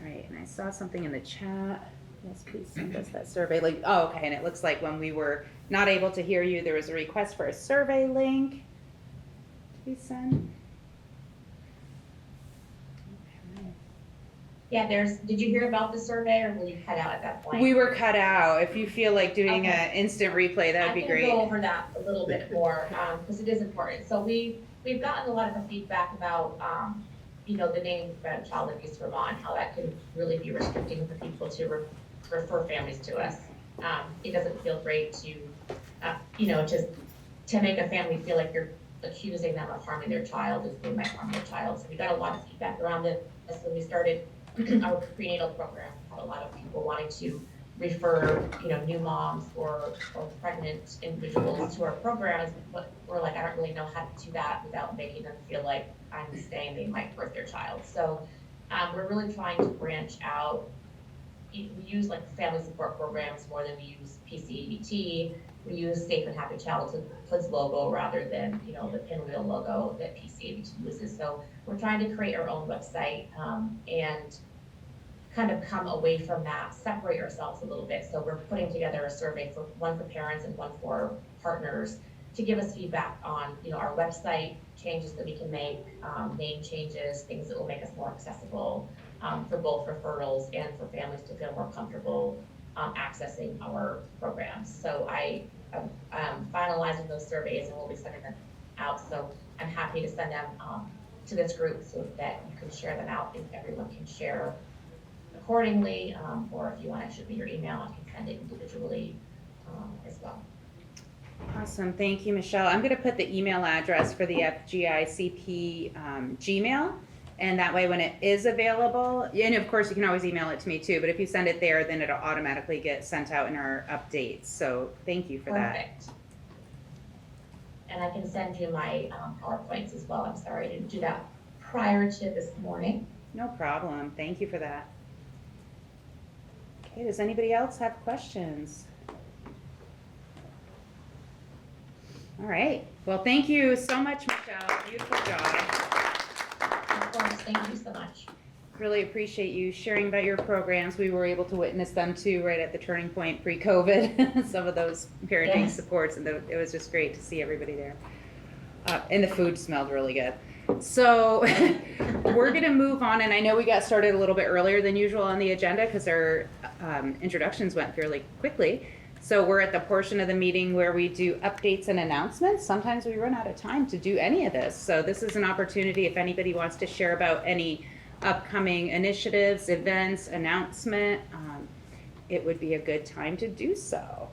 right, and I saw something in the chat. Yes, please send us that survey link. Oh, okay, and it looks like when we were not able to hear you, there was a request for a survey link to be sent. Yeah, did you hear about the survey, or were you cut out at that point? We were cut out. If you feel like doing an instant replay, that would be great. I can go over that a little bit more, because it is important. So we've gotten a lot of feedback about, the name Prevent Child Abuse Vermont, how that can really be restricting for people to refer families to us. It doesn't feel great to, to make a family feel like you're accusing them of harming their child as they might harm their child. So we got a lot of feedback around this when we started our prenatal program. Had a lot of people wanting to refer, new moms or pregnant individuals to our programs, but we're like, I don't really know how to do that without making them feel like I'm saying they might hurt their child. So we're really trying to branch out. We use like family support programs more than we use PCABT. We use Safe and Happy Childhood's logo rather than, the pinwheel logo that PCABT uses. So we're trying to create our own website and kind of come away from that, separate ourselves a little bit. So we're putting together a survey, one for parents and one for partners, to give us feedback on, our website, changes that we can make, name changes, things that will make us more accessible for both referrals and for families to feel more comfortable accessing our programs. So I am finalizing those surveys and we'll be sending them out. So I'm happy to send them to this group so that you can share them out, if everyone can share accordingly, or if you want to shoot me your email, I can send it individually as well. Awesome, thank you, Michelle. I'm going to put the email address for the FGICP Gmail, and that way when it is available, and of course you can always email it to me too, but if you send it there, then it'll automatically get sent out in our updates. So thank you for Perfect. That. And I can send you my PowerPoints as well. I'm sorry I didn't do that prior to this morning. No problem, thank you for that. Okay, does anybody else have questions? All right. Well, thank you so much, Michelle. Beautiful job. Of course, thank you so much. Really appreciate you sharing about your programs. We were able to witness them too, right at the turning point pre-COVID. Some of those parenting Yes. supports, and it was just great to see everybody there. And the food smelled really good. So we're gonna move on, and I know we got started a little bit earlier than usual on the agenda because our introductions went fairly quickly. So we're at the portion of the meeting where we do updates and announcements. Sometimes we run out of time to do any of this. So this is an opportunity if anybody wants to share about any upcoming initiatives, events, announcement, it would be a good time to do so.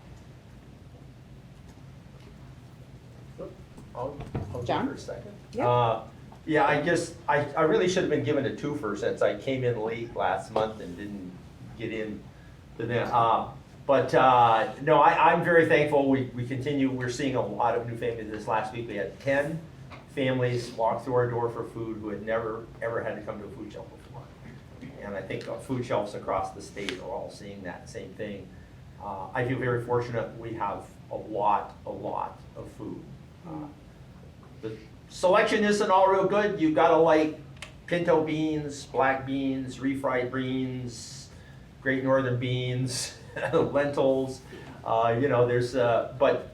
I'll go John? for a second. Yeah. Yeah, I really should have been given a twofer since I came in late last month and didn't get in to them. No, I'm very thankful. We continue, we're seeing a lot of new families. This last week we had 10 families walk through our door for food who had never, ever had to come to a food shelf before. And I think food shelves across the state are all seeing that same thing. I feel very fortunate we have a lot of food. The selection isn't all real good. You've got to like pinto beans, black beans, refried beans, Great Northern beans, lentils. But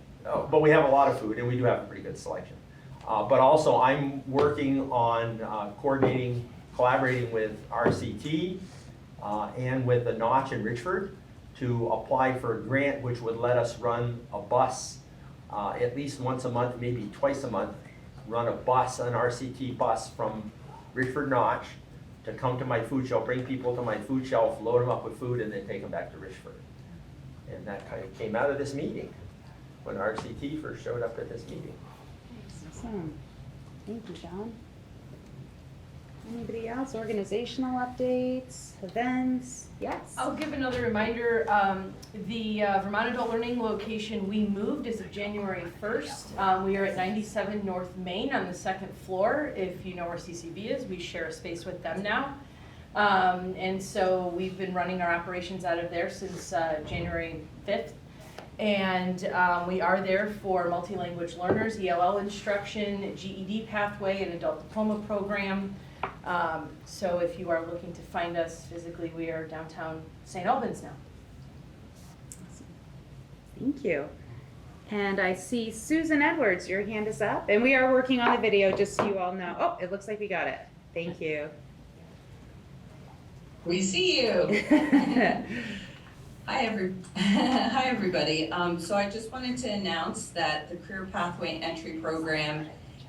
we have a lot of food, and we do have a pretty good selection. But also, I'm working on collaborating with RCT and with the Notch in Richford to apply for a grant which would let us run a bus at least once a month, maybe twice a month, run an RCT bus from Richford Notch to come to my food shelf, bring people to my food shelf, load them up with food, and then take them back to Richford. And that kind of came out of this meeting, when RCT first showed up at this meeting. Awesome. Thank you, John. Anybody else? Organizational updates, events? Yes. I'll give another reminder. The Vermont Adult Learning location we moved as of January 1st. We are at 97 North Main on the second floor. If you know where CCB is, we share a space with them now. And so we've been running our operations out of there since January 5th. And we are there for multi-language learners, ELL instruction, GED pathway, and adult diploma program. So if you are looking to find us physically, we are downtown St. Albans now. Awesome. Thank you. And I see Susan Edwards, your hand is up. And we are working on the video, just so you all know. Oh, it looks like we got it. Thank you. We see you. Hi, everybody. So I just wanted to announce that the Career Pathway Entry Program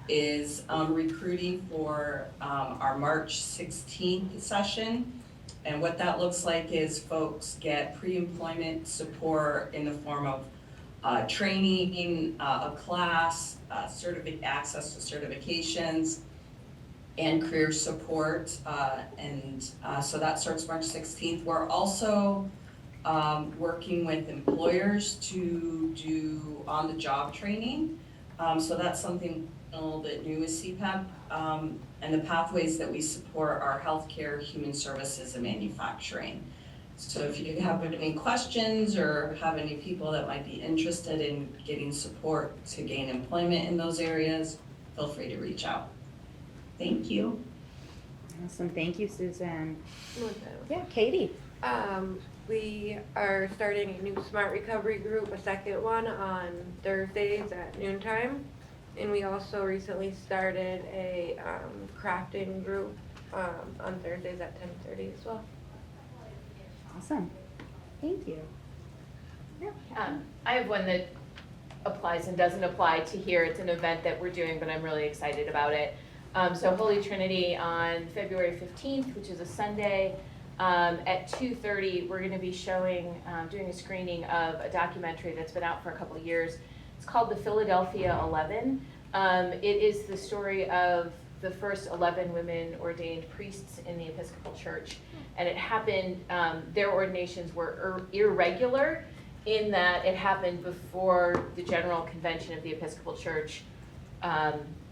is recruiting for our March 16th session. And what that looks like is folks get pre-employment support in the form of training, a class, access to certifications, and career support. So that starts March 16th. We're also working with employers to do on-the-job training. So that's something a little bit new with CPEP. And the pathways that we support are healthcare, human services, and manufacturing. So if you have any questions or have any people that might be interested in getting support to gain employment in those areas, feel free to reach out. Thank you. Awesome. Thank you, Susan. Yeah, Katie. We are starting a new Smart Recovery group, a second one on Thursdays at noontime. And we also recently started a crafting group on Thursdays at 10:30 as well. Awesome. Thank you. I have one that applies and doesn't apply to here. It's an event that we're doing, but I'm really excited about it. So Holy Trinity on February 15th, which is a Sunday, at 2:30, we're going to be doing a screening of a documentary that's been out for a couple of years. It's called The Philadelphia 11. It is the story of the first 11 women ordained priests in the Episcopal Church. And it happened, their ordinations were irregular in that it happened before the General Convention of the Episcopal Church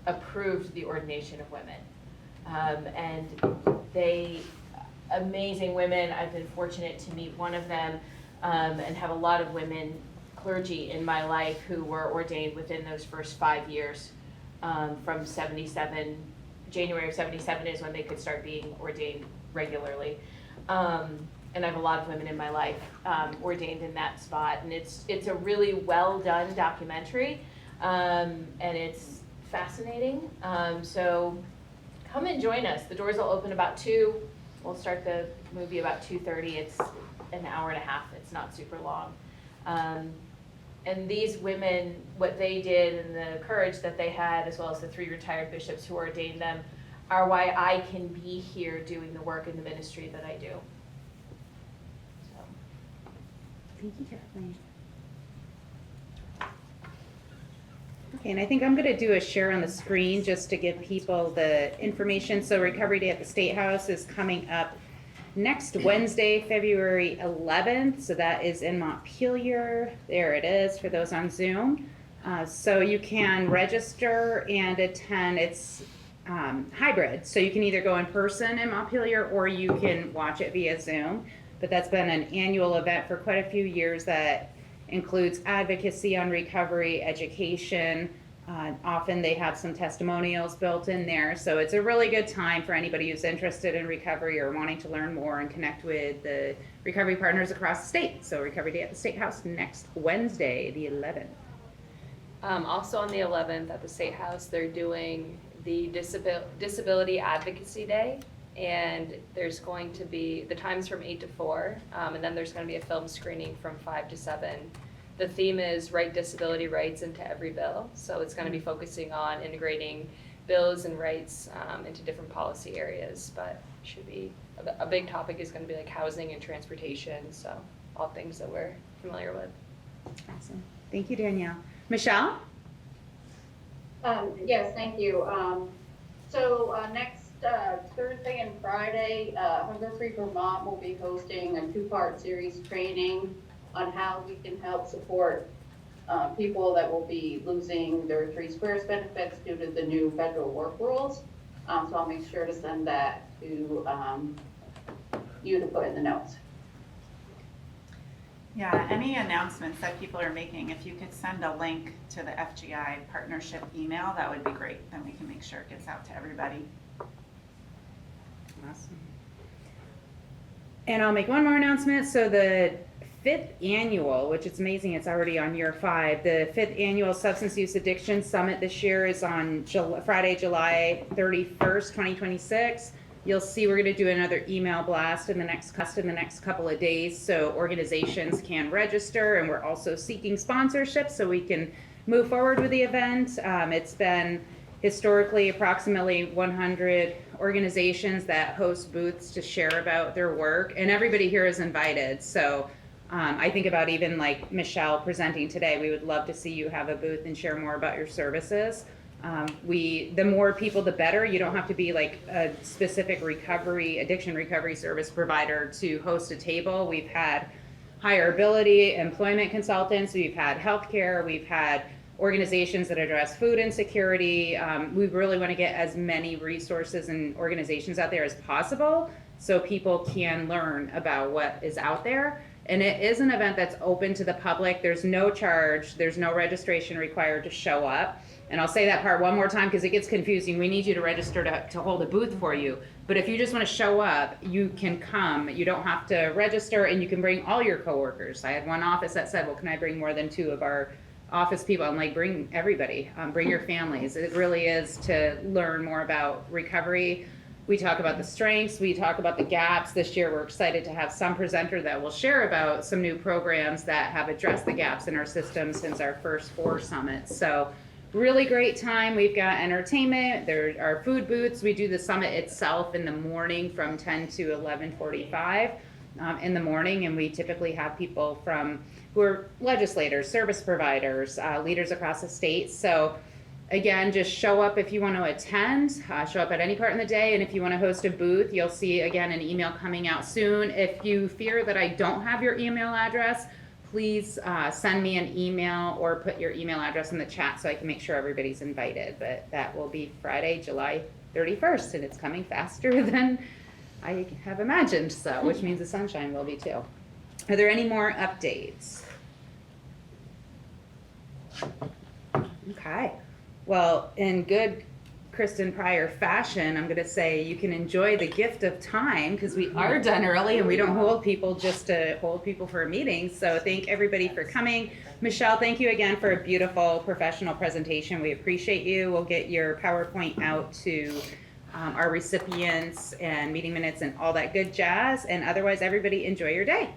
approved the ordination of women. And amazing women. I've been fortunate to meet one of them and have a lot of women clergy in my life who were ordained within those first 5 years. From 77, January of 77 is when they could start being ordained regularly. And I have a lot of women in my life ordained in that spot. And it's a really well done documentary, and it's fascinating. So come and join us. The doors will open about 2. We'll start the movie about 2:30. It's an hour and a half. It's not super long. And these women, what they did and the courage that they had, as well as the 3 retired bishops who ordained them, are why I can be here doing the work in the ministry that I do. So. Thank you, Kathleen. Okay, and I think I'm going to do a share on the screen just to give people the information. So Recovery Day at the State House is coming up next Wednesday, February 11th. So that is in Montpelier. There it is for those on Zoom. So you can register and attend. It's hybrid. So you can either go in person in Montpelier or you can watch it via Zoom. But that's been an annual event for quite a few years that includes advocacy on recovery, education. Often they have some testimonials built in there. So it's a really good time for anybody who's interested in recovery or wanting to learn more and connect with the recovery partners across the state. So Recovery Day at the State House next Wednesday, the 11th. Also on the 11th at the State House, they're doing the Disability Advocacy Day. And there's going to be, the time's from 8 to 4, and then there's going to be a film screening from 5 to 7. The theme is Write Disability Rights into Every Bill. So it's going to be focusing on integrating bills and rights into different policy areas. But should be, a big topic is going to be like housing and transportation. So all things that we're familiar with. Awesome. Thank you, Danielle. Michelle? Yes, thank you. So next Thursday and Friday, Hunger Free Vermont will be hosting a 2-part series training on how we can help support people that will be losing their 3 squares benefits due to the new federal work rules. So I'll make sure to send that to you to put in the notes. Yeah, any announcements that people are making, if you could send a link to the FGI partnership email, that would be great. Then we can make sure it gets out to everybody. Awesome. And I'll make one more announcement. So the 5th annual, which it's amazing it's already on year 5, the 5th annual Substance Use Addiction Summit this year is on Friday, July 31st, 2026. You'll see we're going to do another email blast in the next couple of days so organizations can register, and we're also seeking sponsorship so we can move forward with the event. It's been historically approximately 100 organizations that host booths to share about their work, and everybody here is invited. So I think about even like Michelle presenting today, we would love to see you have a booth and share more about your services. The more people, the better. You don't have to be like a specific addiction recovery service provider to host a table. We've had hireability, employment consultants, we've had healthcare, we've had organizations that address food insecurity. We really want to get as many resources and organizations out there as possible so people can learn about what is out there. And it is an event that's open to the public. There's no charge, there's no registration required to show up. And I'll say that part one more time because it gets confusing. We need you to register to hold a booth for you. But if you just want to show up, you can come. You don't have to register, and you can bring all your coworkers. I had one office that said, well, can I bring more than 2 of our office people? I'm like, bring everybody, bring your families. It really is to learn more about recovery. We talk about the strengths, we talk about the gaps. This year we're excited to have some presenter that will share about some new programs that have addressed the gaps in our system since our first 4 summits. So really great time. We've got entertainment, there are food booths. We do the summit itself in the morning from 10 to 11:45 in the morning, and we typically have people who are legislators, service providers, leaders across the state. So again, just show up if you want to attend, show up at any part in the day, and if you want to host a booth, you'll see again an email coming out soon. If you fear that I don't have your email address, please send me an email or put your email address in the chat so I can make sure everybody's invited. But that will be Friday, July 31st, and it's coming faster than I have imagined, so which means the sunshine will be too. Are there any more updates? Okay. Well, in good Kristen Pryor fashion, I'm going to say you can enjoy the gift of time because we are done early and we don't hold people just to hold people for a meeting. So thank everybody for coming. Michelle, thank you again for a beautiful professional presentation. We appreciate you. We'll get your PowerPoint out to our recipients and meeting minutes and all that good jazz. And otherwise, everybody enjoy your day.